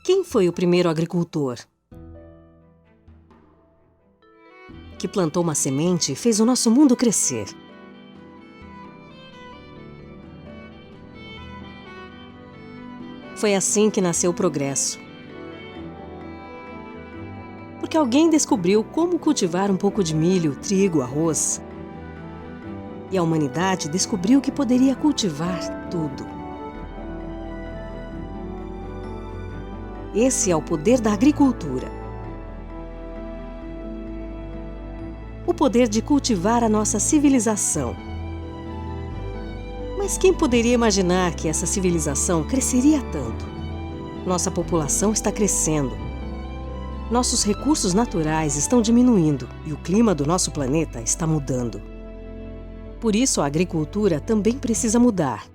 Quem foi o primeiro agricultor? Que plantou uma semente e fez o nosso mundo crescer. Foi assim que nasceu o progresso. Porque alguém descobriu como cultivar um pouco de milho, trigo, arroz. E a humanidade descobriu que poderia cultivar tudo. Esse é o poder da agricultura. O poder de cultivar a nossa civilização. Mas quem poderia imaginar que essa civilização cresceria tanto? Nossa população está crescendo. Nossos recursos naturais estão diminuindo e o clima do nosso planeta está mudando. Por isso, a agricultura também precisa mudar.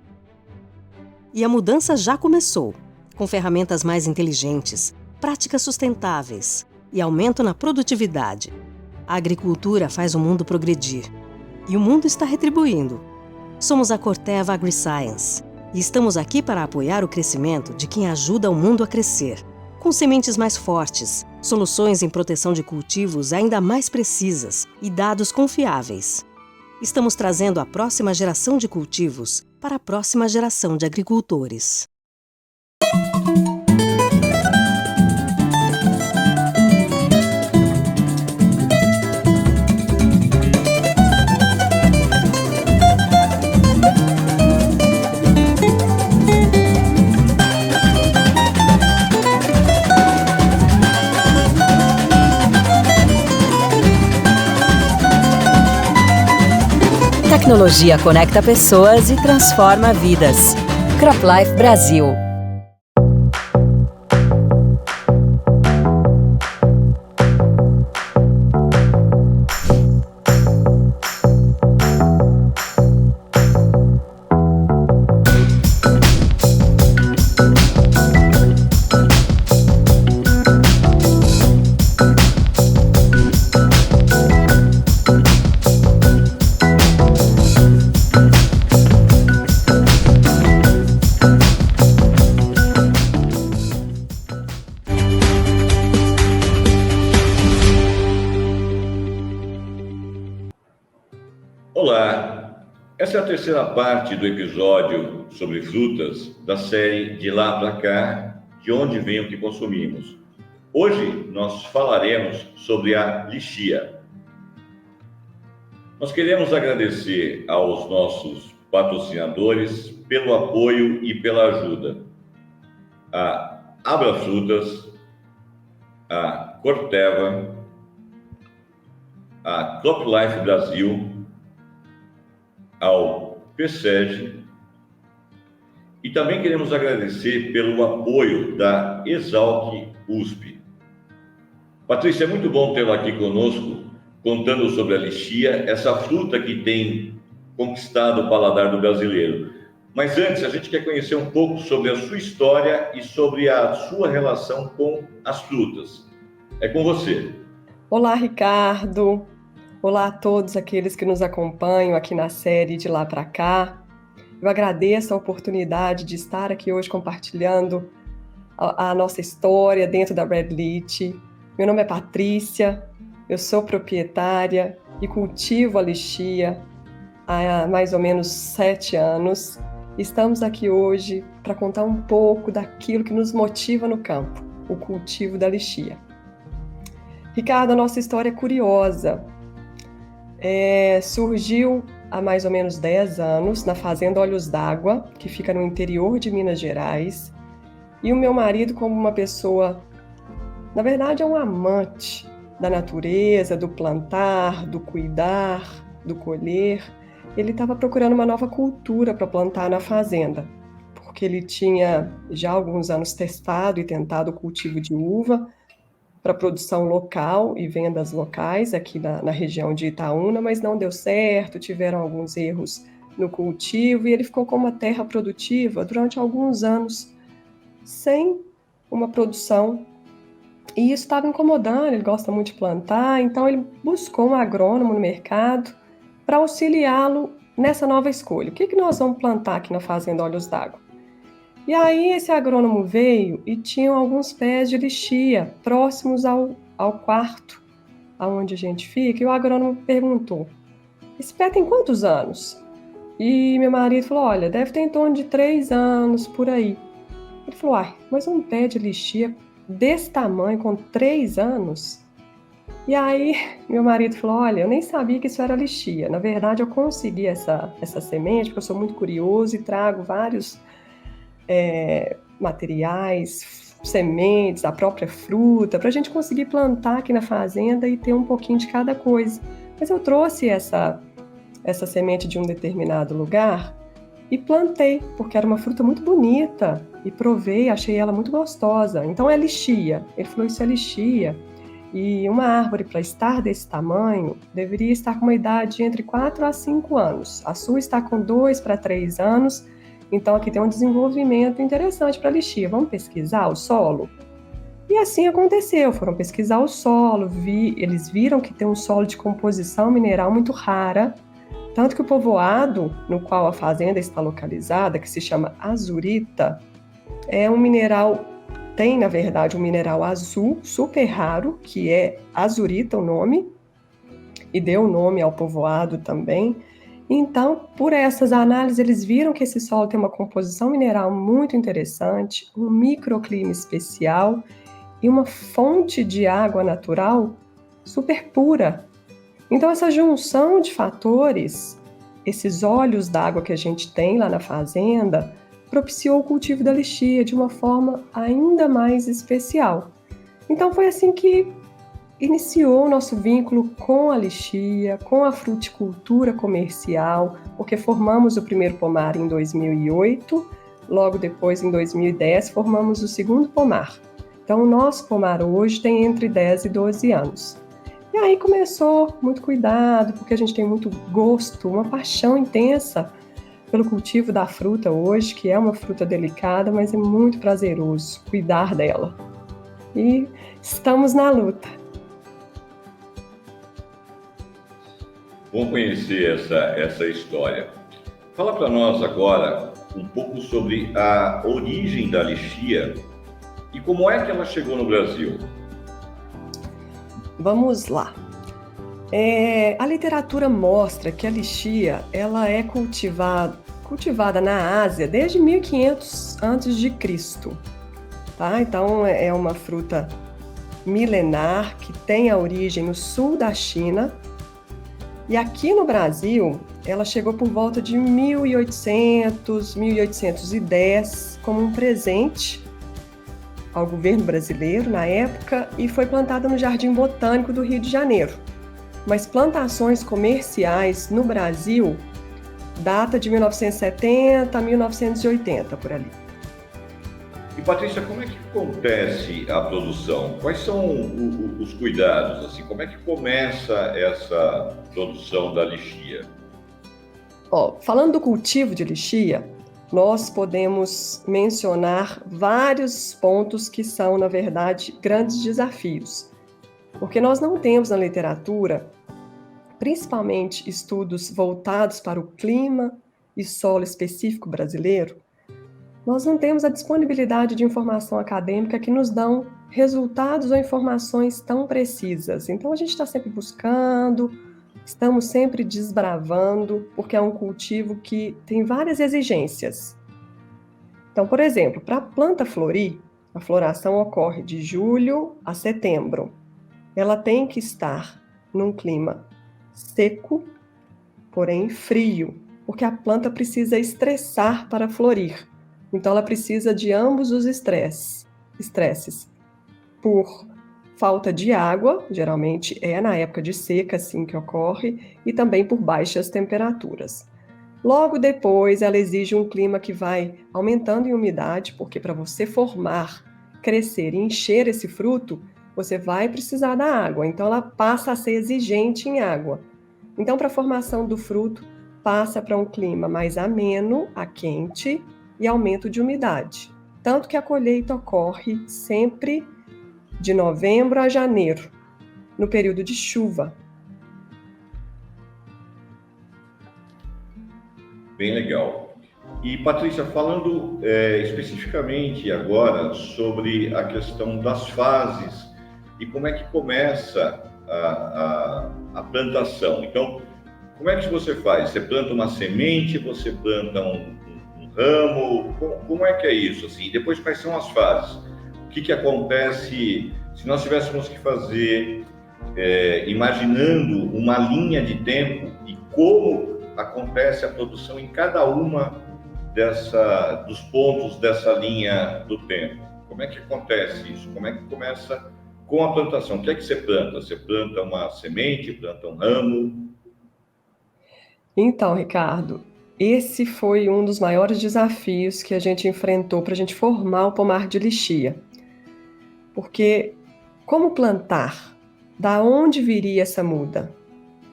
E a mudança já começou, com ferramentas mais inteligentes, práticas sustentáveis e aumento na produtividade. A agricultura faz o mundo progredir. E o mundo está retribuindo. Somos a Corteva AgriScience e estamos aqui para apoiar o crescimento de quem ajuda o mundo a crescer. Com sementes mais fortes, soluções em proteção de cultivos ainda mais precisas e dados confiáveis. Estamos trazendo a próxima geração de cultivos para a próxima geração de agricultores. Tecnologia conecta pessoas e transforma vidas. CropLife Brasil. Olá, essa é a terceira parte do episódio sobre frutas da série De Lá Pra Cá, de onde vem o que consumimos. Hoje nós falaremos sobre a lichia. Nós queremos agradecer aos nossos patrocinadores pelo apoio e pela ajuda. A Abra Frutas, a Corteva, a CropLife Brasil, ao PSEG, e também queremos agradecer pelo apoio da Exalc USP. Patrícia, é muito bom tê-la aqui conosco, contando sobre a lichia, essa fruta que tem conquistado o paladar do brasileiro. Mas antes, a gente quer conhecer um pouco sobre a sua história e sobre a sua relação com as frutas. É com você. Olá, Ricardo. Olá a todos aqueles que nos acompanham aqui na série De Lá Pra Cá. Eu agradeço a oportunidade de estar aqui hoje compartilhando a nossa história dentro da Red Leach. Meu nome é Patrícia, eu sou proprietária e cultivo a lichia há mais ou menos 7 anos. Estamos aqui hoje para contar um pouco daquilo que nos motiva no campo, o cultivo da lichia. Ricardo, a nossa história é curiosa. Surgiu há mais ou menos 10 anos na fazenda Olhos d'Água, que fica no interior de Minas Gerais. E o meu marido, como uma pessoa, na verdade é um amante da natureza, do plantar, do cuidar, do colher, ele estava procurando uma nova cultura para plantar na fazenda, porque ele tinha já há alguns anos testado e tentado o cultivo de uva para produção local e vendas locais aqui na região de Itaúna, mas não deu certo, tiveram alguns erros no cultivo e ele ficou com uma terra produtiva durante alguns anos sem uma produção. E isso estava incomodando, ele gosta muito de plantar, então ele buscou um agrônomo no mercado para auxiliá-lo nessa nova escolha. O que nós vamos plantar aqui na Fazenda Olhos d'Água? E aí esse agrônomo veio e tinham alguns pés de lixia próximos ao quarto onde a gente fica, e o agrônomo perguntou: esse pé tem quantos anos? E meu marido falou: olha, deve ter em torno de 3 anos, por aí. Ele falou: mas um pé de lixia desse tamanho, com 3 anos? E aí meu marido falou: olha, eu nem sabia que isso era lixia. Na verdade, eu consegui essa semente, porque eu sou muito curioso e trago vários materiais, sementes, a própria fruta, para a gente conseguir plantar aqui na fazenda e ter um pouquinho de cada coisa. Mas eu trouxe essa semente de um determinado lugar e plantei, porque era uma fruta muito bonita, e provei, achei ela muito gostosa. Então é lixia. Ele falou: isso é lixia. E uma árvore, para estar desse tamanho, deveria estar com uma idade entre 4 a 5 anos. A sua está com 2 para 3 anos, então aqui tem um desenvolvimento interessante para a lixia. Vamos pesquisar o solo? E assim aconteceu, foram pesquisar o solo, eles viram que tem um solo de composição mineral muito rara, tanto que o povoado no qual a fazenda está localizada, que se chama azurita, é um mineral, tem na verdade um mineral azul super raro, que é azurita o nome, e deu o nome ao povoado também. Então, por essas análises, eles viram que esse solo tem uma composição mineral muito interessante, um microclima especial e uma fonte de água natural super pura. Então, essa junção de fatores, esses olhos d'água que a gente tem lá na fazenda, propiciou o cultivo da lixia de uma forma ainda mais especial. Então, foi assim que iniciou o nosso vínculo com a lixia, com a fruticultura comercial, porque formamos o primeiro pomar em 2008, logo depois, em 2010, formamos o segundo pomar. Então, o nosso pomar hoje tem entre 10 e 12 anos. E aí começou muito cuidado, porque a gente tem muito gosto, uma paixão intensa pelo cultivo da fruta hoje, que é uma fruta delicada, mas é muito prazeroso cuidar dela. E estamos na luta. Bom conhecer essa história. Fala para nós agora um pouco sobre a origem da lixia e como é que ela chegou no Brasil. Vamos lá. A literatura mostra que a lixia ela é cultivada na Ásia desde 1500 a.C. Tá? Então é uma fruta milenar que tem a origem no sul da China. E aqui no Brasil, ela chegou por volta de 1800, 1810, como um presente ao governo brasileiro na época, e foi plantada no Jardim Botânico do Rio de Janeiro. Mas plantações comerciais no Brasil data de 1970 a 1980, por ali. E Patrícia, como é que acontece a produção? Quais são os cuidados? Assim, como é que começa essa produção da lixia? Falando do cultivo de lixia, nós podemos mencionar vários pontos que são, na verdade, grandes desafios. Porque nós não temos na literatura, principalmente estudos voltados para o clima e solo específico brasileiro, nós não temos a disponibilidade de informação acadêmica que nos dão resultados ou informações tão precisas. Então, a gente está sempre buscando, estamos sempre desbravando, porque é um cultivo que tem várias exigências. Então, por exemplo, para a planta florir, a floração ocorre de julho a setembro. Ela tem que estar num clima seco, porém frio, porque a planta precisa estressar para florir. Então, ela precisa de ambos os estresses. Por falta de água, geralmente é na época de seca assim que ocorre, e também por baixas temperaturas. Logo depois, ela exige um clima que vai aumentando em umidade, porque para você formar, crescer e encher esse fruto, você vai precisar da água. Então, ela passa a ser exigente em água. Então, para a formação do fruto, passa para um clima mais ameno, a quente, e aumento de umidade. Tanto que a colheita ocorre sempre de novembro a janeiro, no período de chuva. Bem legal. E, Patrícia, falando especificamente agora sobre a questão das fases e como é que começa a plantação. Então, como é que você faz? Você planta uma semente, você planta um ramo? Como é que é isso? Assim? E depois, quais são as fases? O que acontece se nós tivéssemos que fazer, imaginando uma linha de tempo e como acontece a produção em cada uma dos pontos dessa linha do tempo? Como é que acontece isso? Como é que começa com a plantação? O que é que você planta? Você planta uma semente, planta um ramo? Então, Ricardo, esse foi um dos maiores desafios que a gente enfrentou para a gente formar o pomar de lixia. Porque como plantar? Da onde viria essa muda?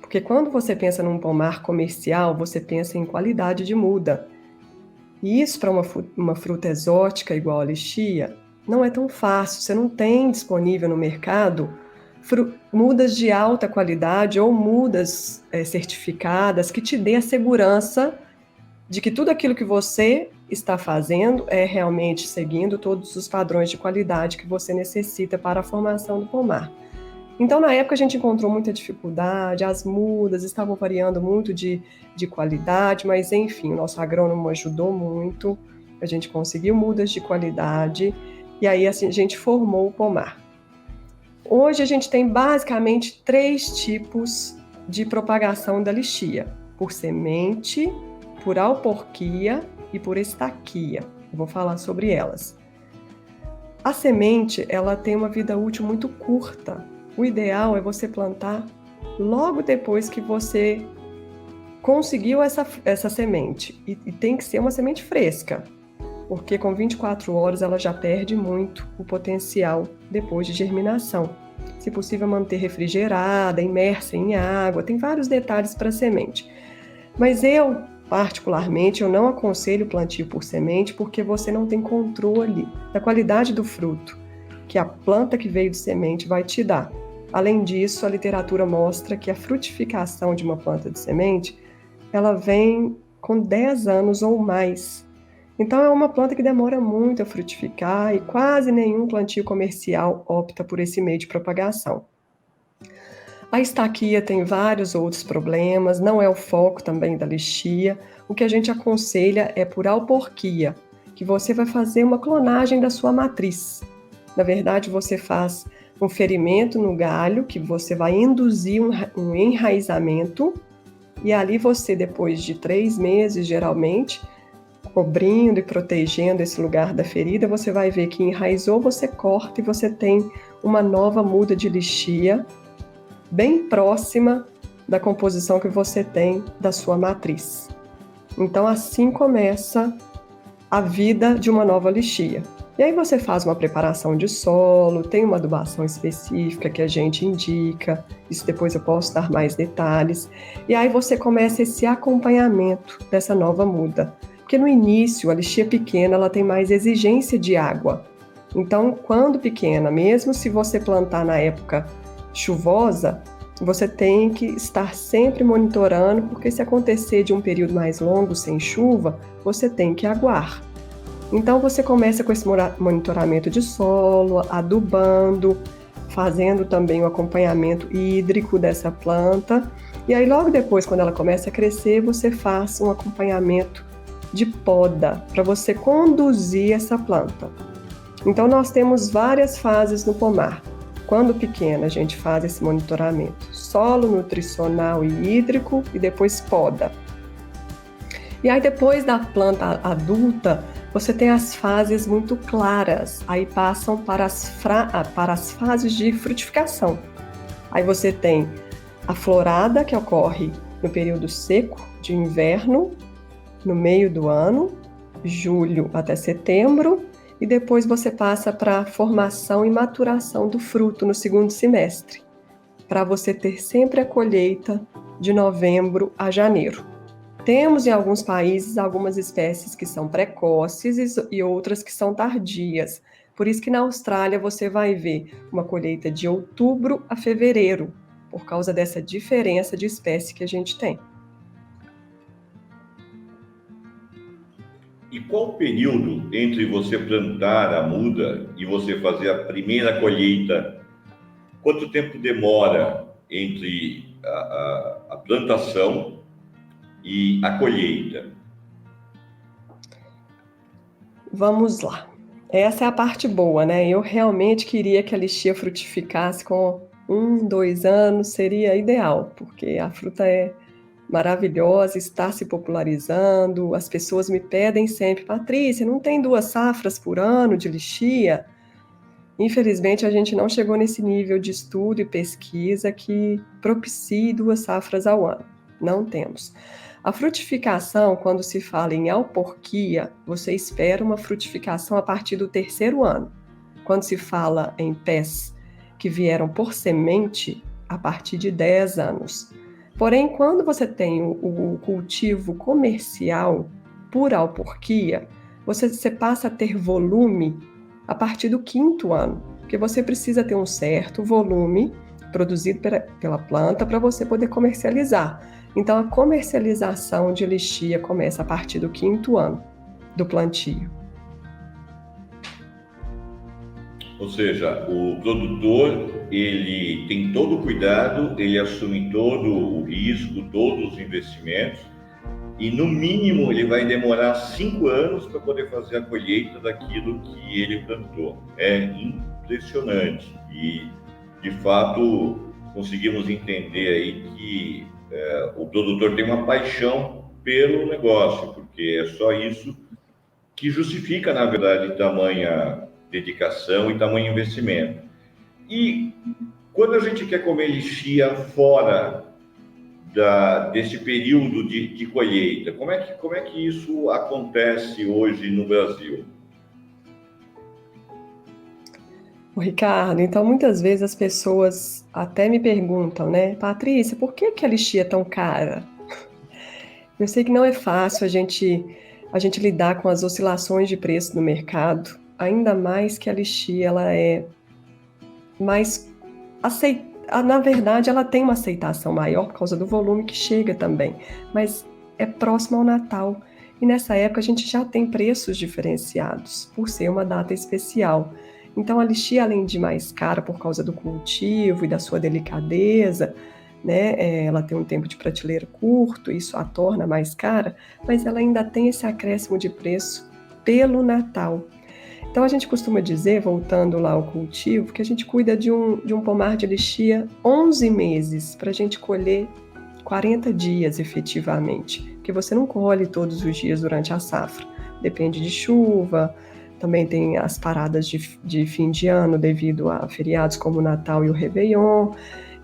Porque quando você pensa num pomar comercial, você pensa em qualidade de muda. E isso para uma fruta exótica igual a lixia não é tão fácil. Você não tem disponível no mercado mudas de alta qualidade ou mudas certificadas que te dê a segurança de que tudo aquilo que você está fazendo é realmente seguindo todos os padrões de qualidade que você necessita para a formação do pomar. Então, na época, a gente encontrou muita dificuldade, as mudas estavam variando muito de qualidade, mas, enfim, o nosso agrônomo ajudou muito, a gente conseguiu mudas de qualidade, e aí assim, a gente formou o pomar. Hoje, a gente tem basicamente 3 tipos de propagação da lixia: por semente, por alporquia e por estaquia. Eu vou falar sobre elas. A semente, ela tem uma vida útil muito curta. O ideal é você plantar logo depois que você conseguiu essa semente. E tem que ser uma semente fresca, porque com 24 horas ela já perde muito o potencial depois de germinação. Se possível, manter imersa em água, tem vários detalhes para a semente. Mas particularmente, eu não aconselho o plantio por semente, porque você não tem controle da qualidade do fruto que a planta que veio de semente vai te dar. Além disso, a literatura mostra que a frutificação de uma planta de semente, ela vem com 10 anos ou mais. Então, é uma planta que demora muito a frutificar e quase nenhum plantio comercial opta por esse meio de propagação. A estaquia tem vários outros problemas, não é o foco também da lixia. O que a gente aconselha é por alporquia, que você vai fazer uma clonagem da sua matriz. Na verdade, você faz um ferimento no galho, que você vai induzir um enraizamento, e ali você, depois de 3 meses, geralmente, cobrindo e protegendo esse lugar da ferida, você vai ver que enraizou, você corta e você tem uma nova muda de lixia, bem próxima da composição que você tem da sua matriz. Então, assim começa a vida de uma nova lixia. E aí você faz uma preparação de solo, tem uma adubação específica que a gente indica, isso depois eu posso dar mais detalhes, e aí você começa esse acompanhamento dessa nova muda. Porque no início, a lixia pequena, ela tem mais exigência de água. Então, quando pequena, mesmo se você plantar na época chuvosa, você tem que estar sempre monitorando, porque se acontecer de um período mais longo sem chuva, você tem que aguar. Então, você começa com esse monitoramento de solo, adubando, fazendo também o acompanhamento hídrico dessa planta. E aí, logo depois, quando ela começa a crescer, você faz um acompanhamento de poda, para você conduzir essa planta. Então, nós temos várias fases no pomar. Quando pequena, a gente faz esse monitoramento: solo, nutricional e hídrico, e depois poda. E aí, depois da planta adulta, você tem as fases muito claras, aí passam para as fases de frutificação. Aí você tem a florada, que ocorre no período seco de inverno, no meio do ano, julho até setembro, e depois você passa para a formação e maturação do fruto no segundo semestre, para você ter sempre a colheita de novembro a janeiro. Temos em alguns países algumas espécies que são precoces e outras que são tardias. Por isso que na Austrália você vai ver uma colheita de outubro a fevereiro, por causa dessa diferença de espécie que a gente tem. E qual o período entre você plantar a muda e você fazer a primeira colheita? Quanto tempo demora entre a plantação e a colheita? Vamos lá. Essa é a parte boa, né? Eu realmente queria que a lixia frutificasse com 2 anos, seria ideal, porque a fruta é maravilhosa, está se popularizando, as pessoas me pedem sempre, Patrícia, não tem 2 safras por ano de lixia? Infelizmente, a gente não chegou nesse nível de estudo e pesquisa que propicie 2 safras ao ano. Não temos. A frutificação, quando se fala em alporquia, você espera uma frutificação a partir do 3º ano. Quando se fala em pés que vieram por semente, a partir de 10 anos. Porém, quando você tem o cultivo comercial por alporquia, você passa a ter volume a partir do 5º ano, porque você precisa ter um certo volume produzido pela planta para você poder comercializar. Então, a comercialização de lixia começa a partir do 5º ano do plantio. Ou seja, o produtor, ele tem todo o cuidado, ele assume todo o risco, todos os investimentos, e no mínimo ele vai demorar 5 anos para poder fazer a colheita daquilo que ele plantou. É impressionante e, de fato, conseguimos entender aí que o produtor tem uma paixão pelo negócio, porque é só isso que justifica, na verdade, tamanha dedicação e tamanho investimento. E quando a gente quer comer lixia fora desse período de colheita, como é que isso acontece hoje no Brasil? Ricardo, então muitas vezes as pessoas até me perguntam, né, Patrícia, por que a lixia é tão cara? Eu sei que não é fácil a gente lidar com as oscilações de preço no mercado, ainda mais que a lixia ela é mais aceitável. Na verdade, ela tem uma aceitação maior por causa do volume que chega também, mas é próximo ao Natal. E nessa época a gente já tem preços diferenciados, por ser uma data especial. Então a lixia, além de mais cara por causa do cultivo e da sua delicadeza, né, ela tem um tempo de prateleira curto, isso a torna mais cara, mas ela ainda tem esse acréscimo de preço pelo Natal. Então a gente costuma dizer, voltando lá ao cultivo, que a gente cuida de um pomar de lixia 11 meses, para a gente colher 40 dias efetivamente, porque você não colhe todos os dias durante a safra, depende de chuva, também tem as paradas de fim de ano devido a feriados como o Natal e o Réveillon.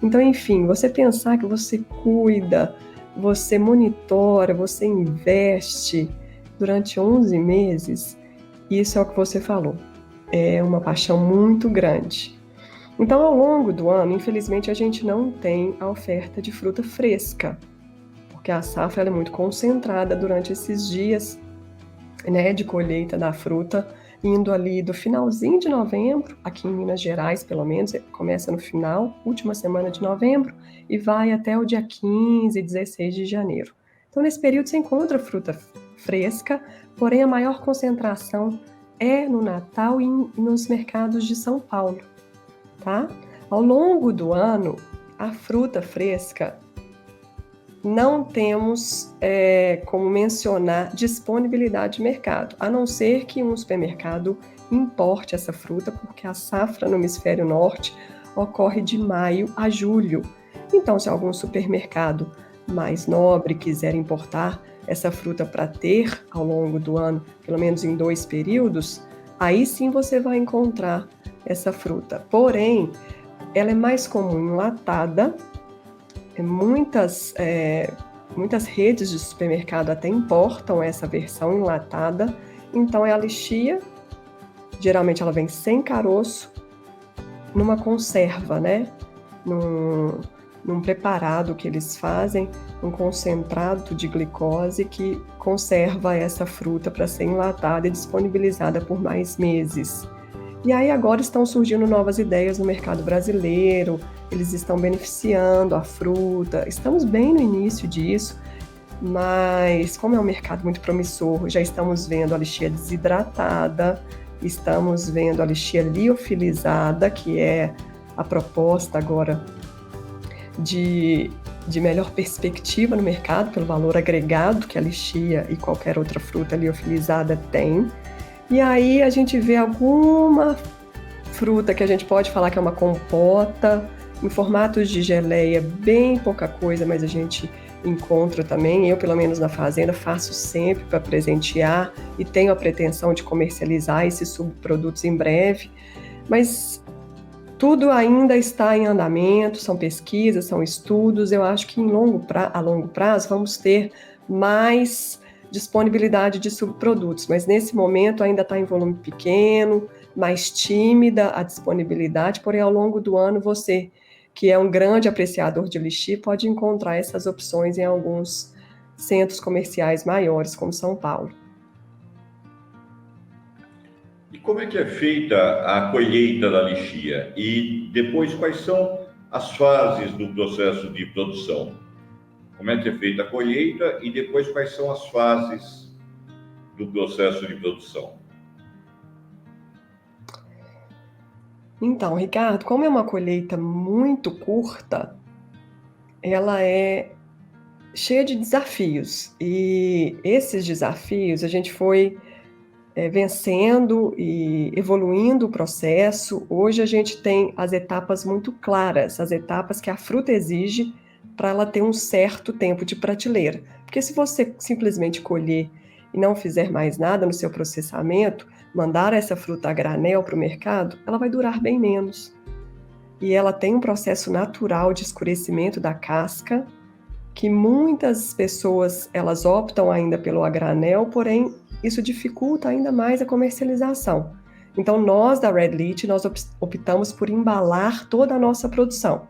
Então, enfim, você pensar que você cuida, você monitora, você investe durante 11 meses, isso é o que você falou, é uma paixão muito grande. Então, ao longo do ano, infelizmente, a gente não tem a oferta de fruta fresca, porque a safra é muito concentrada durante esses dias, né, de colheita da fruta, indo ali do finalzinho de novembro, aqui em Minas Gerais, pelo menos, começa no final, última semana de novembro, e vai até o dia 15, 16 de janeiro. Então, nesse período, você encontra fruta fresca, porém a maior concentração é no Natal e nos mercados de São Paulo, tá? Ao longo do ano, a fruta fresca não temos como mencionar disponibilidade de mercado, a não ser que um supermercado importe essa fruta, porque a safra no hemisfério norte ocorre de maio a julho. Então, se algum supermercado mais nobre quiser importar essa fruta para ter ao longo do ano, pelo menos em 2 períodos, aí sim você vai encontrar essa fruta. Porém, ela é mais comum enlatada, muitas redes de supermercado até importam essa versão enlatada, então é a lixia, geralmente ela vem sem caroço, numa conserva, né? Num preparado que eles fazem, um concentrado de glicose que conserva essa fruta para ser enlatada e disponibilizada por mais meses. E aí agora estão surgindo novas ideias no mercado brasileiro, eles estão beneficiando a fruta, estamos bem no início disso, mas como é um mercado muito promissor, já estamos vendo a lixia desidratada, estamos vendo a lixia liofilizada, que é a proposta agora de melhor perspectiva no mercado, pelo valor agregado que a lixia e qualquer outra fruta liofilizada tem. E aí a gente vê alguma fruta que a gente pode falar que é uma compota, em formatos de geleia, bem pouca coisa, mas a gente encontra também. Eu, pelo menos na fazenda, faço sempre para presentear e tenho a pretensão de comercializar esses subprodutos em breve. Mas tudo ainda está em andamento, são pesquisas, são estudos. Eu acho que a longo prazo vamos ter mais disponibilidade de subprodutos, mas nesse momento ainda está em volume pequeno, mais tímida a disponibilidade, porém ao longo do ano você, que é um grande apreciador de lixia, pode encontrar essas opções em alguns centros comerciais maiores, como São Paulo. E como é que é feita a colheita da lixia? E depois, quais são as fases do processo de produção? Como é que é feita a colheita e depois quais são as fases do processo de produção? Então, Ricardo, como é uma colheita muito curta, ela é cheia de desafios. E esses desafios a gente foi vencendo e evoluindo o processo. Hoje a gente tem as etapas muito claras, as etapas que a fruta exige para ela ter um certo tempo de prateleira. Porque se você simplesmente colher e não fizer mais nada no seu processamento, mandar essa fruta a granel para o mercado, ela vai durar bem menos. E ela tem um processo natural de escurecimento da casca, que muitas pessoas elas optam ainda pelo a granel, porém isso dificulta ainda mais a comercialização. Então nós da Red Leach, nós optamos por embalar toda a nossa produção.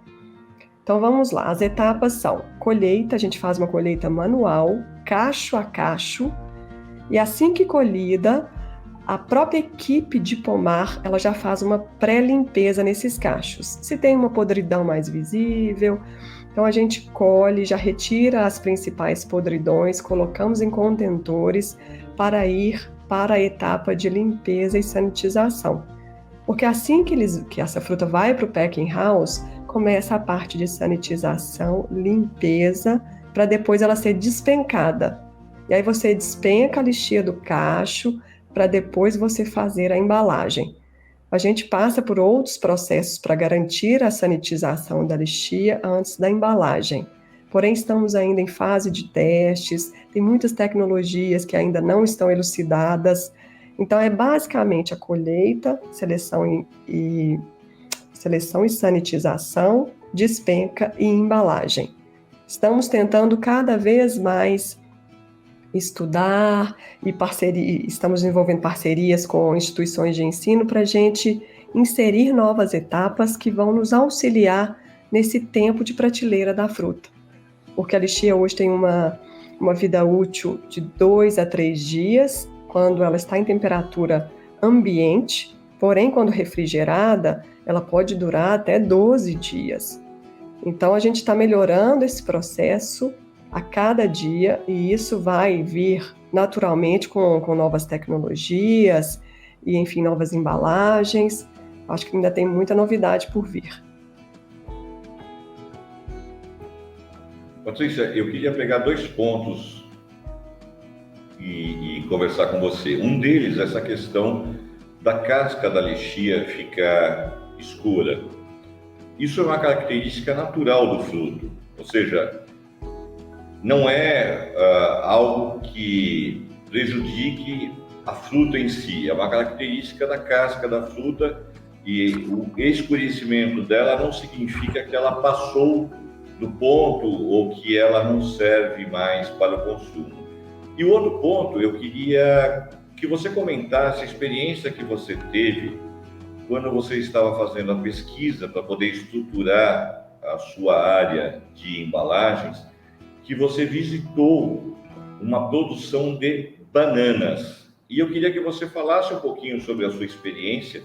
Então vamos lá, as etapas são colheita, a gente faz uma colheita manual, cacho a cacho, e assim que colhida, a própria equipe de pomar, ela já faz uma pré-limpeza nesses cachos. Se tem uma podridão mais visível, então a gente colhe, já retira as principais podridões, colocamos em contentores para ir para a etapa de limpeza e sanitização. Porque assim que essa fruta vai para o packing house, começa a parte de sanitização, limpeza, para depois ela ser despencada. E aí você despenca a lixia do cacho, para depois você fazer a embalagem. A gente passa por outros processos para garantir a sanitização da lixia antes da embalagem. Porém, estamos ainda em fase de testes, tem muitas tecnologias que ainda não estão elucidadas. Então, é basicamente a colheita, seleção e sanitização, despenca e embalagem. Estamos tentando cada vez mais estudar e estamos desenvolvendo parcerias com instituições de ensino para a gente inserir novas etapas que vão nos auxiliar nesse tempo de prateleira da fruta. Porque a lixia hoje tem uma vida útil de 2 a 3 dias, quando ela está em temperatura ambiente, porém, quando refrigerada, ela pode durar até 12 dias. Então, a gente está melhorando esse processo a cada dia, e isso vai vir naturalmente com novas tecnologias e, enfim, novas embalagens. Acho que ainda tem muita novidade por vir. Patrícia, eu queria pegar 2 pontos e conversar com você. Um deles é essa questão da casca da lixia ficar escura. Isso é uma característica natural do fruto, ou seja, não é algo que prejudique a fruta em si, é uma característica da casca da fruta, e o escurecimento dela não significa que ela passou do ponto ou que ela não serve mais para o consumo. E o outro ponto, eu queria que você comentasse a experiência que você teve quando você estava fazendo a pesquisa para poder estruturar a sua área de embalagens, que você visitou uma produção de bananas. E eu queria que você falasse um pouquinho sobre a sua experiência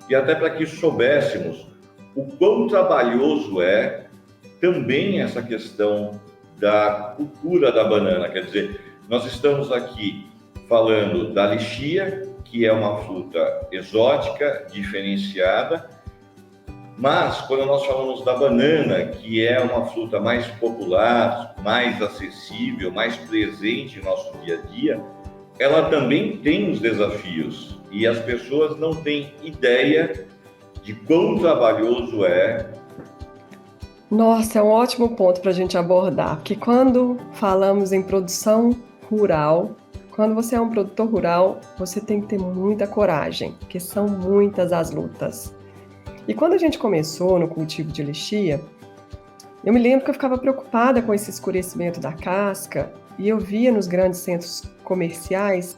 e até para que soubéssemos o quão trabalhoso é também essa questão da cultura da banana. Quer dizer, nós estamos aqui falando da lixia, que é uma fruta exótica, diferenciada, mas quando nós falamos da banana, que é uma fruta mais popular, mais acessível, mais presente em nosso dia a dia, ela também tem os desafios e as pessoas não têm ideia de quão trabalhoso é. Nossa, é um ótimo ponto para a gente abordar, porque quando falamos em produção rural, quando você é um produtor rural, você tem que ter muita coragem, porque são muitas as lutas. E quando a gente começou no cultivo de lixia, eu me lembro que eu ficava preocupada com esse escurecimento da casca e eu via nos grandes centros comerciais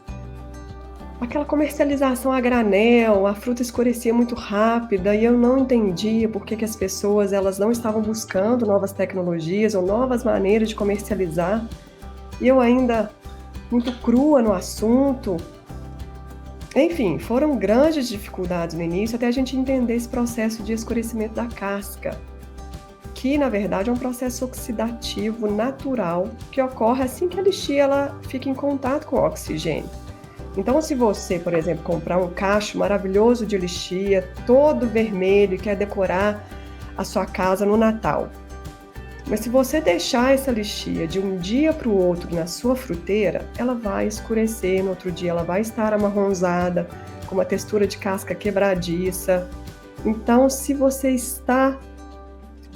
aquela comercialização a granel, a fruta escurecia muito rápida e eu não entendia por que as pessoas elas não estavam buscando novas tecnologias ou novas maneiras de comercializar. E eu ainda muito crua no assunto. Enfim, foram grandes dificuldades no início até a gente entender esse processo de escurecimento da casca, que na verdade é um processo oxidativo natural que ocorre assim que a lixia ela fica em contato com o oxigênio. Então, se você, por exemplo, comprar um cacho maravilhoso de lixia, todo vermelho, e quer decorar a sua casa no Natal, mas se você deixar essa lixia de um dia para o outro na sua fruteira, ela vai escurecer, no outro dia ela vai estar amarronzada, com uma textura de casca quebradiça. Então, se você está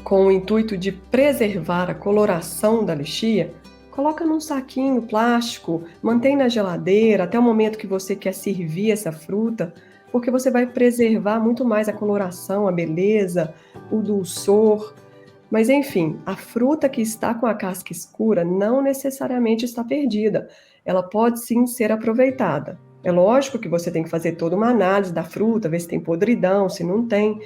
com o intuito de preservar a coloração da lixia, coloca num saquinho plástico, mantém na geladeira até o momento que você quer servir essa fruta, porque você vai preservar muito mais a coloração, a beleza, o dulçor. Mas enfim, a fruta que está com a casca escura não necessariamente está perdida. Ela pode sim ser aproveitada. É lógico que você tem que fazer toda uma análise da fruta, ver se tem podridão, se não tem.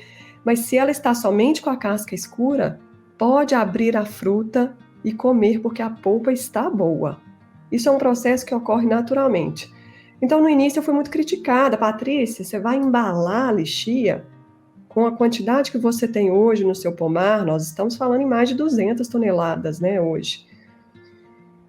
Mas se ela está somente com a casca escura, pode abrir a fruta e comer porque a polpa está boa. Isso é um processo que ocorre naturalmente. Então, no início eu fui muito criticada. Patrícia, você vai embalar a lixia? Com a quantidade que você tem hoje no seu pomar, nós estamos falando em mais de 200 toneladas, né, hoje.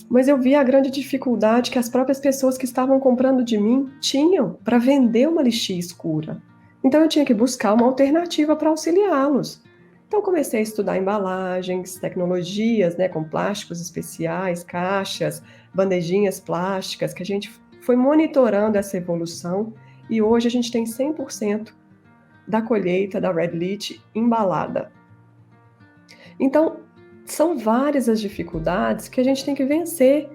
Mas eu vi a grande dificuldade que as próprias pessoas que estavam comprando de mim tinham para vender uma lixia escura. Então eu tinha que buscar uma alternativa para auxiliá-los. Então comecei a estudar embalagens, tecnologias, né, com plásticos especiais, caixas, bandejinhas plásticas, que a gente foi monitorando essa evolução e hoje a gente tem 100% da colheita da Red Leach embalada. Então, são várias as dificuldades que a gente tem que vencer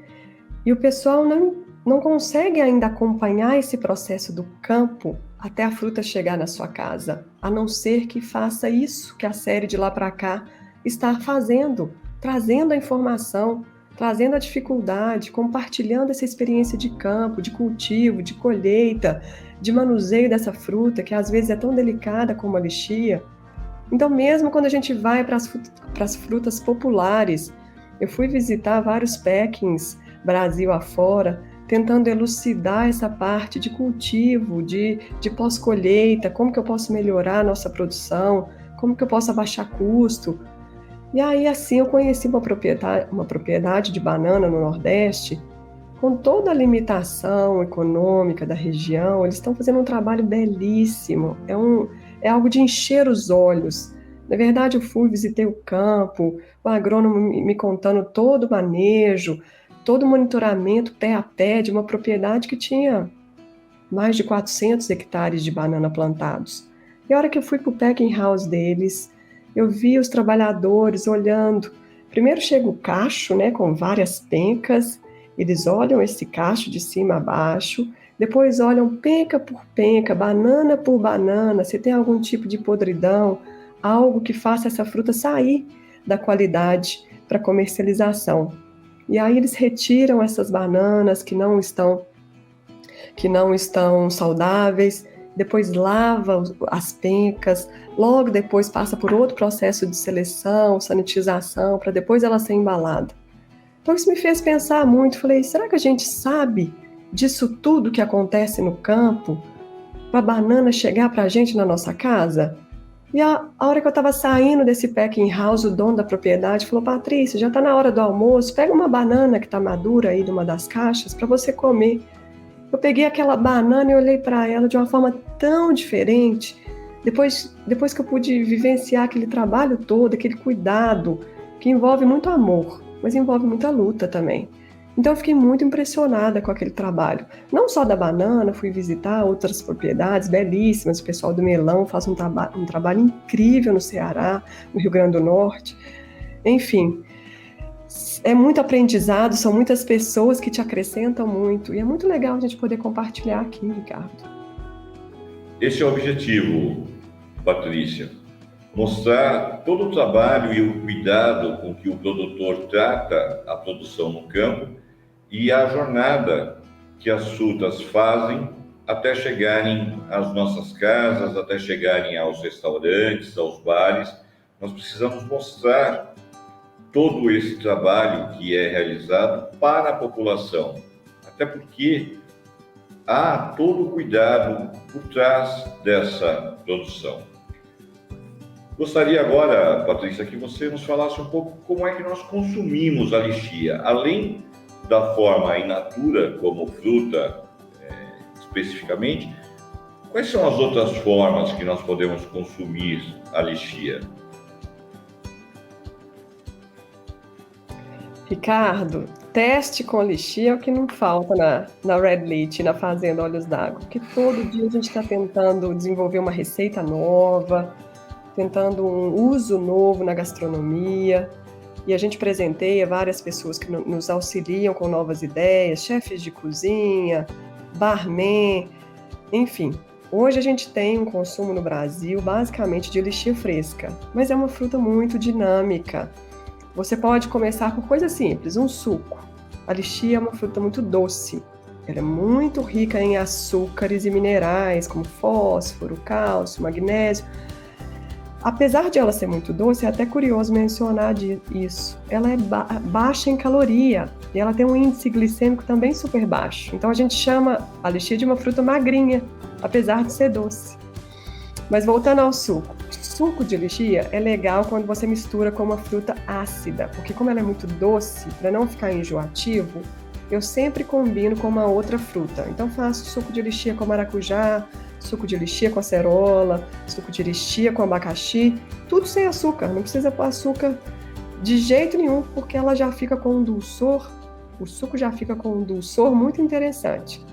e o pessoal não consegue ainda acompanhar esse processo do campo até a fruta chegar na sua casa, a não ser que faça isso que a série de Lá Pra Cá está fazendo, trazendo a informação, trazendo a dificuldade, compartilhando essa experiência de campo, de cultivo, de colheita, de manuseio dessa fruta, que às vezes é tão delicada como a lixia. Então, mesmo quando a gente vai para as frutas populares, eu fui visitar vários packings Brasil afora, tentando elucidar essa parte de cultivo, de pós-colheita, como que eu posso melhorar a nossa produção, como que eu posso abaixar custo. E aí, assim, eu conheci uma propriedade de banana no Nordeste, com toda a limitação econômica da região, eles estão fazendo um trabalho belíssimo, é algo de encher os olhos. Na verdade, eu fui, visitei o campo, o agrônomo me contando todo o manejo, todo o monitoramento pé a pé de uma propriedade que tinha mais de 400 hectares de banana plantados. E a hora que eu fui para o packing house deles, eu vi os trabalhadores olhando. Primeiro chega o cacho, né, com várias pencas. Eles olham esse cacho de cima a baixo, depois olham penca por penca, banana por banana, se tem algum tipo de podridão, algo que faça essa fruta sair da qualidade para comercialização. E aí eles retiram essas bananas que não estão saudáveis, depois lava as pencas, logo depois passa por outro processo de seleção, sanitização, para depois ela ser embalada. Então isso me fez pensar muito, falei, será que a gente sabe disso tudo que acontece no campo, para a banana chegar para a gente na nossa casa? E a hora que eu estava saindo desse packing house, o dono da propriedade falou: Patrícia, já está na hora do almoço, pega uma banana que está madura aí de uma das caixas para você comer. Eu peguei aquela banana e olhei para ela de uma forma tão diferente. Depois que eu pude vivenciar aquele trabalho todo, aquele cuidado, que envolve muito amor, mas envolve muita luta também. Então eu fiquei muito impressionada com aquele trabalho. Não só da banana, fui visitar outras propriedades belíssimas, o pessoal do melão faz um trabalho incrível no Ceará, no Rio Grande do Norte. Enfim, é muito aprendizado, são muitas pessoas que te acrescentam muito, e é muito legal a gente poder compartilhar aqui, Ricardo. Esse é o objetivo, Patrícia. Mostrar todo o trabalho e o cuidado com que o produtor trata a produção no campo e a jornada que as frutas fazem até chegarem às nossas casas, até chegarem aos restaurantes, aos bares. Nós precisamos mostrar todo esse trabalho que é realizado para a população, até porque há todo o cuidado por trás dessa produção. Gostaria agora, Patrícia, que você nos falasse um pouco como é que nós consumimos a lixia, além da forma in natura, como fruta especificamente, quais são as outras formas que nós podemos consumir a lixia? Ricardo, teste com lixia é o que não falta na Red Leach, na Fazenda Olhos d'Água, porque todo dia a gente está tentando desenvolver uma receita nova, tentando um uso novo na gastronomia, e a gente presenteia várias pessoas que nos auxiliam com novas ideias, chefes de cozinha, barman, enfim. Hoje a gente tem um consumo no Brasil basicamente de lixia fresca, mas é uma fruta muito dinâmica. Você pode começar por coisa simples, um suco. A lixia é uma fruta muito doce. Ela é muito rica em açúcares e minerais, como fósforo, cálcio, magnésio. Apesar de ela ser muito doce, é até curioso mencionar isso. Ela é baixa em caloria e ela tem um índice glicêmico também super baixo. Então a gente chama a lixia de uma fruta magrinha, apesar de ser doce. Mas voltando ao suco. Suco de lixia é legal quando você mistura com uma fruta ácida, porque como ela é muito doce, para não ficar enjoativo, eu sempre combino com uma outra fruta. Então faço suco de lixia com maracujá, suco de lixia com acerola, suco de lixia com abacaxi, tudo sem açúcar, não precisa pôr açúcar de jeito nenhum, porque ela já fica com um dulçor, o suco já fica com um dulçor muito interessante.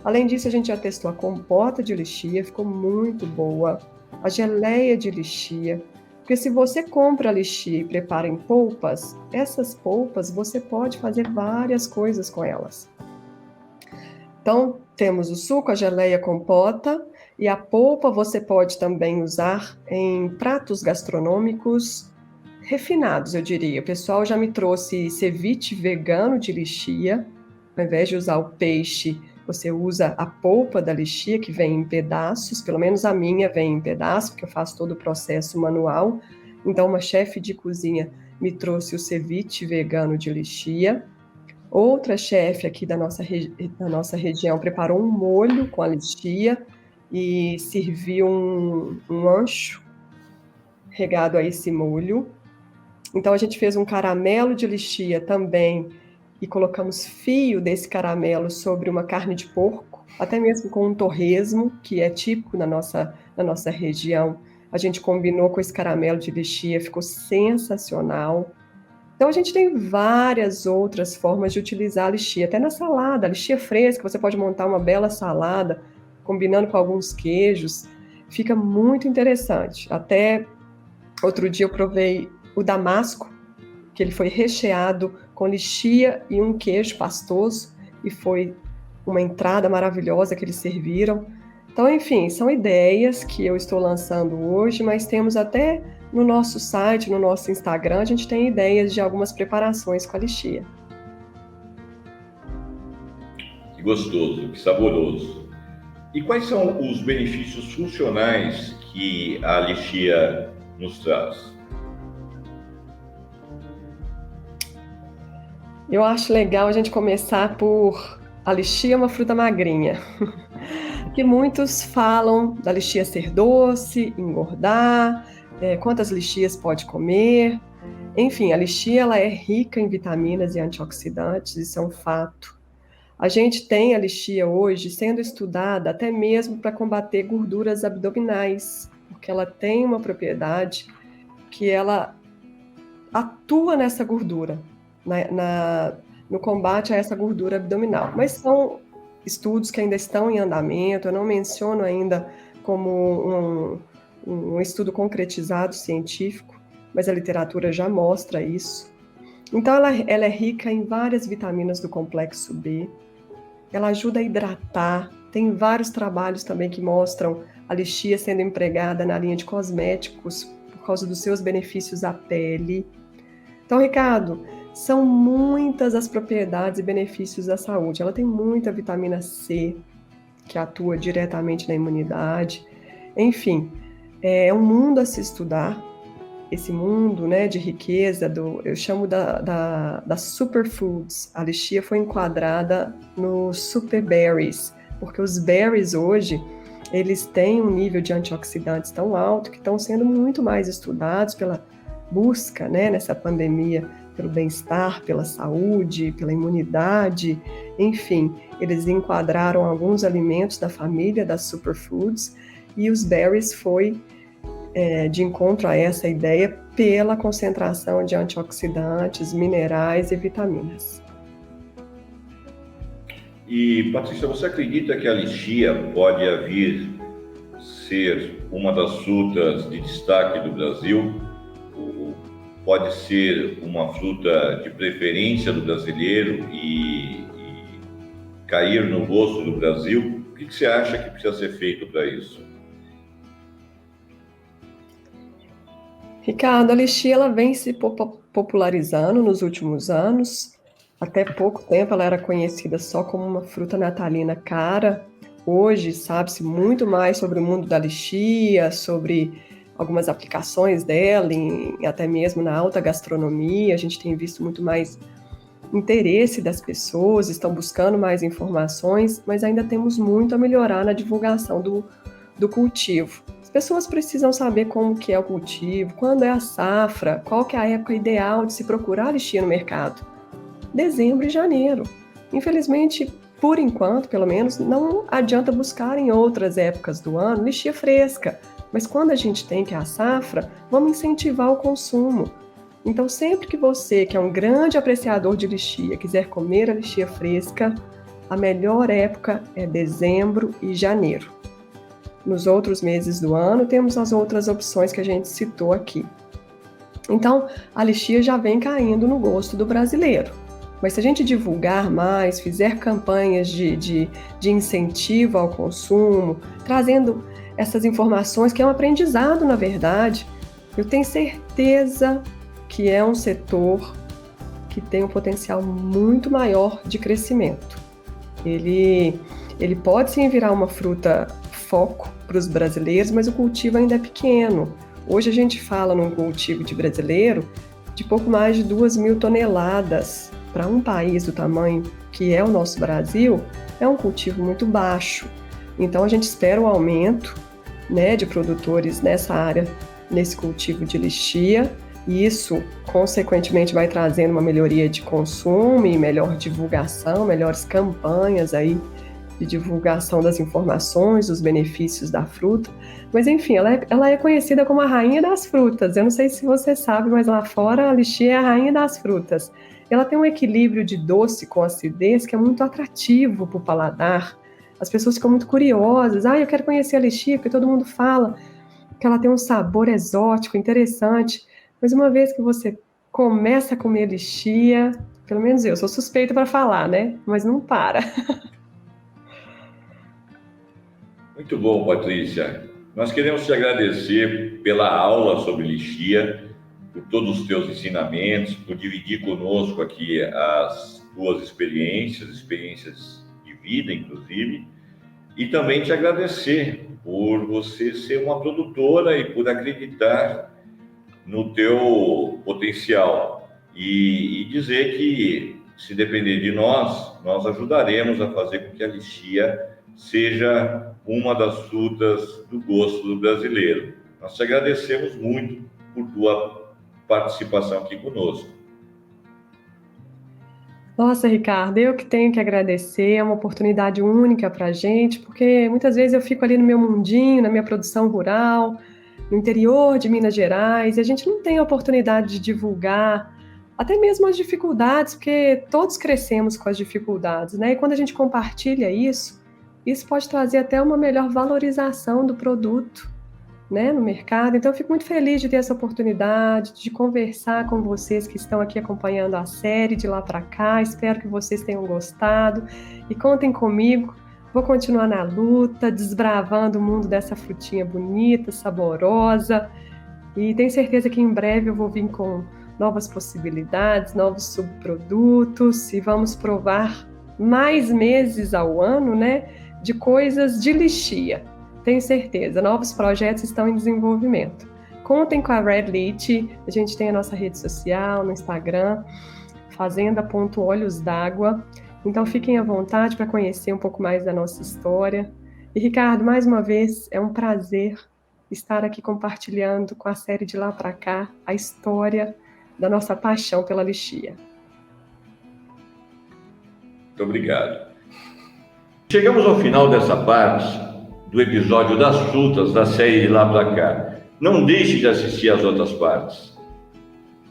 Além disso, a gente já testou a compota de lixia, ficou muito boa, a geleia de lixia, porque se você compra a lixia e prepara em polpas, essas polpas você pode fazer várias coisas com elas. Então, temos o suco, a geleia, a compota, e a polpa você pode também usar em pratos gastronômicos refinados, eu diria. O pessoal já me trouxe ceviche vegano de lixia. Ao invés de usar o peixe, você usa a polpa da lixia, que vem em pedaços. Pelo menos a minha vem em pedaços, porque eu faço todo o processo manual. Então, uma chefe de cozinha me trouxe o ceviche vegano de lixia. Outra chefe aqui da nossa região preparou um molho com a lixia e serviu um ancho regado a esse molho. Então a gente fez um caramelo de lixia também e colocamos fio desse caramelo sobre uma carne de porco, até mesmo com um torresmo, que é típico na nossa região. A gente combinou com esse caramelo de lixia, ficou sensacional. Então a gente tem várias outras formas de utilizar a lixia, até na salada, a lixia fresca, você pode montar uma bela salada, combinando com alguns queijos, fica muito interessante. Até outro dia eu provei o damasco, que ele foi recheado com lixia e um queijo pastoso, e foi uma entrada maravilhosa que eles serviram. Então, enfim, são ideias que eu estou lançando hoje, mas temos até no nosso site, no nosso Instagram, a gente tem ideias de algumas preparações com a lixia. Que gostoso, que saboroso. E quais são os benefícios funcionais que a lixia nos traz? Eu acho legal a gente começar por a lixia é uma fruta magrinha. O porque muitos falam da lixia ser doce, engordar, quantas lixias pode comer. Enfim, a lixia ela é rica em vitaminas e antioxidantes, isso é um fato. A gente tem a lixia hoje sendo estudada até mesmo para combater gorduras abdominais, porque ela tem uma propriedade que ela atua nessa gordura, no combate a essa gordura abdominal. Mas são estudos que ainda estão em andamento, eu não menciono ainda como um estudo concretizado científico, mas a literatura já mostra isso. Então, ela é rica em várias vitaminas do complexo B, ela ajuda a hidratar, tem vários trabalhos também que mostram a lixia sendo empregada na linha de cosméticos por causa dos seus benefícios à pele. Então, Ricardo, são muitas as propriedades e benefícios da saúde. Ela tem muita vitamina C, que atua diretamente na imunidade. Enfim, é um mundo a se estudar. Esse mundo, né, de riqueza, eu chamo da superfoods. A lixia foi enquadrada nos superberries, porque os berries hoje, eles têm um nível de antioxidantes tão alto que estão sendo muito mais estudados pela busca, né, nessa pandemia, pelo bem-estar, pela saúde, pela imunidade, enfim, eles enquadraram alguns alimentos da família das superfoods e os berries foi de encontro a essa ideia pela concentração de antioxidantes, minerais e vitaminas. E, Patrícia, você acredita que a lixia pode vir ser uma das frutas de destaque do Brasil? Ou pode ser uma fruta de preferência do brasileiro e cair no gosto do Brasil? O que você acha que precisa ser feito para isso? Ricardo, a lixia ela vem se popularizando nos últimos anos. Até pouco tempo ela era conhecida só como uma fruta natalina cara. Hoje sabe-se muito mais sobre o mundo da lixia, sobre algumas aplicações dela, até mesmo na alta gastronomia. A gente tem visto muito mais interesse das pessoas, estão buscando mais informações, mas ainda temos muito a melhorar na divulgação do cultivo. As pessoas precisam saber como que é o cultivo, quando é a safra, qual que é a época ideal de se procurar lixia no mercado. Dezembro e janeiro. Infelizmente, por enquanto, pelo menos, não adianta buscar em outras épocas do ano lixia fresca. Mas quando a gente tem que é a safra, vamos incentivar o consumo. Então, sempre que você, que é um grande apreciador de lixia, quiser comer a lixia fresca, a melhor época é dezembro e janeiro. Nos outros meses do ano, temos as outras opções que a gente citou aqui. Então, a lixia já vem caindo no gosto do brasileiro. Mas se a gente divulgar mais, fizer campanhas de incentivo ao consumo, trazendo essas informações, que é um aprendizado, na verdade, eu tenho certeza que é um setor que tem um potencial muito maior de crescimento. Ele pode sim virar uma fruta foco para os brasileiros, mas o cultivo ainda é pequeno. Hoje a gente fala num cultivo de brasileiro de pouco mais de 2.000 toneladas. Para um país do tamanho que é o nosso Brasil, é um cultivo muito baixo. Então a gente espera um aumento, né, de produtores nessa área, nesse cultivo de lixia, e isso, consequentemente, vai trazendo uma melhoria de consumo e melhor divulgação, melhores campanhas aí de divulgação das informações, dos benefícios da fruta. Mas, enfim, ela é conhecida como a rainha das frutas. Eu não sei se você sabe, mas lá fora a lixia é a rainha das frutas. Ela tem um equilíbrio de doce com acidez que é muito atrativo para o paladar. As pessoas ficam muito curiosas. Eu quero conhecer a lixia, porque todo mundo fala que ela tem um sabor exótico, interessante. Mas uma vez que você começa a comer lixia, pelo menos eu sou suspeita para falar, né? Mas não para. Muito bom, Patrícia. Nós queremos te agradecer pela aula sobre lixia, por todos os teus ensinamentos, por dividir conosco aqui as tuas experiências de vida, inclusive, e também te agradecer por você ser uma produtora e por acreditar no teu potencial e dizer que, se depender de nós ajudaremos a fazer com que a lixia seja uma das frutas do gosto do brasileiro. Nós te agradecemos muito por tua participação aqui conosco. Nossa, Ricardo, eu que tenho que agradecer, é uma oportunidade única para a gente, porque muitas vezes eu fico ali no meu mundinho, na minha produção rural, no interior de Minas Gerais, e a gente não tem a oportunidade de divulgar até mesmo as dificuldades, porque todos crescemos com as dificuldades, né? E quando a gente compartilha isso pode trazer até uma melhor valorização do produto, né, no mercado. Então eu fico muito feliz de ter essa oportunidade de conversar com vocês que estão aqui acompanhando a série de lá para cá. Espero que vocês tenham gostado e contem comigo. Vou continuar na luta, desbravando o mundo dessa frutinha bonita, saborosa, e tenho certeza que em breve eu vou vir com novas possibilidades, novos subprodutos, e vamos provar mais meses ao ano, né, de coisas de lixia. Tenho certeza, novos projetos estão em desenvolvimento. Contem com a Red Lychee, a gente tem a nossa rede social no Instagram, fazenda.olhosdagua. Então fiquem à vontade para conhecer um pouco mais da nossa história. E Ricardo, mais uma vez, é um prazer estar aqui compartilhando com a série de lá para cá a história da nossa paixão pela lixia. Muito obrigado. Chegamos ao final dessa parte do episódio das frutas da série de lá para cá. Não deixe de assistir às outras partes.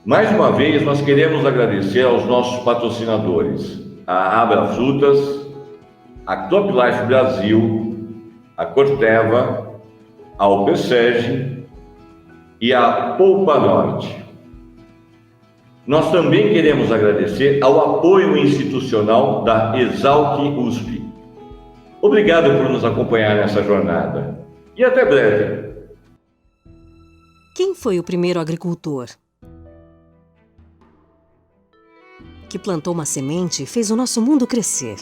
Mais uma vez, nós queremos agradecer aos nossos patrocinadores, a Abra Frutas, a Crop Life Brasil, a Corteva, a Alperseg e a Polpa Norte. Nós também queremos agradecer ao apoio institucional da Exalc USP. Obrigado por nos acompanhar nessa jornada. E até breve. Quem foi o primeiro agricultor? Que plantou uma semente e fez o nosso mundo crescer.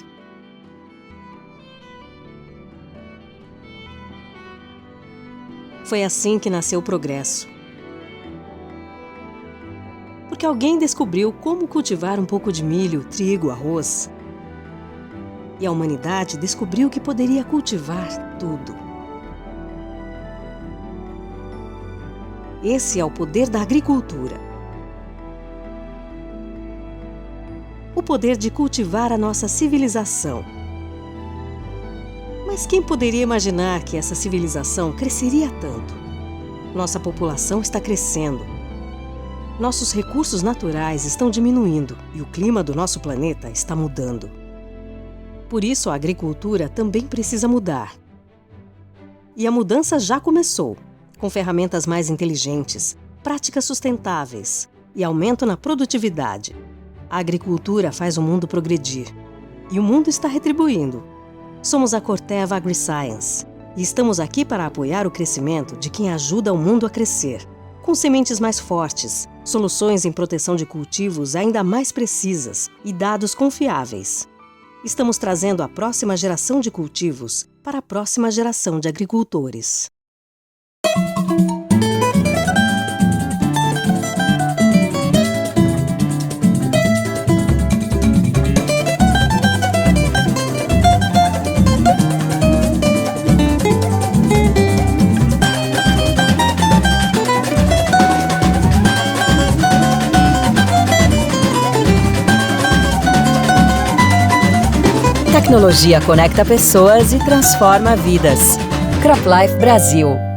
Foi assim que nasceu o progresso. Porque alguém descobriu como cultivar um pouco de milho, trigo, arroz. E a humanidade descobriu que poderia cultivar tudo. Esse é o poder da agricultura. O poder de cultivar a nossa civilização. Mas quem poderia imaginar que essa civilização cresceria tanto? Nossa população está crescendo. Nossos recursos naturais estão diminuindo e o clima do nosso planeta está mudando. Por isso, a agricultura também precisa mudar. E a mudança já começou, com ferramentas mais inteligentes, práticas sustentáveis e aumento na produtividade. A agricultura faz o mundo progredir. E o mundo está retribuindo. Somos a Corteva AgriScience e estamos aqui para apoiar o crescimento de quem ajuda o mundo a crescer, com sementes mais fortes, soluções em proteção de cultivos ainda mais precisas e dados confiáveis. Estamos trazendo a próxima geração de cultivos para a próxima geração de agricultores. Tecnologia conecta pessoas e transforma vidas. Crop Life Brasil.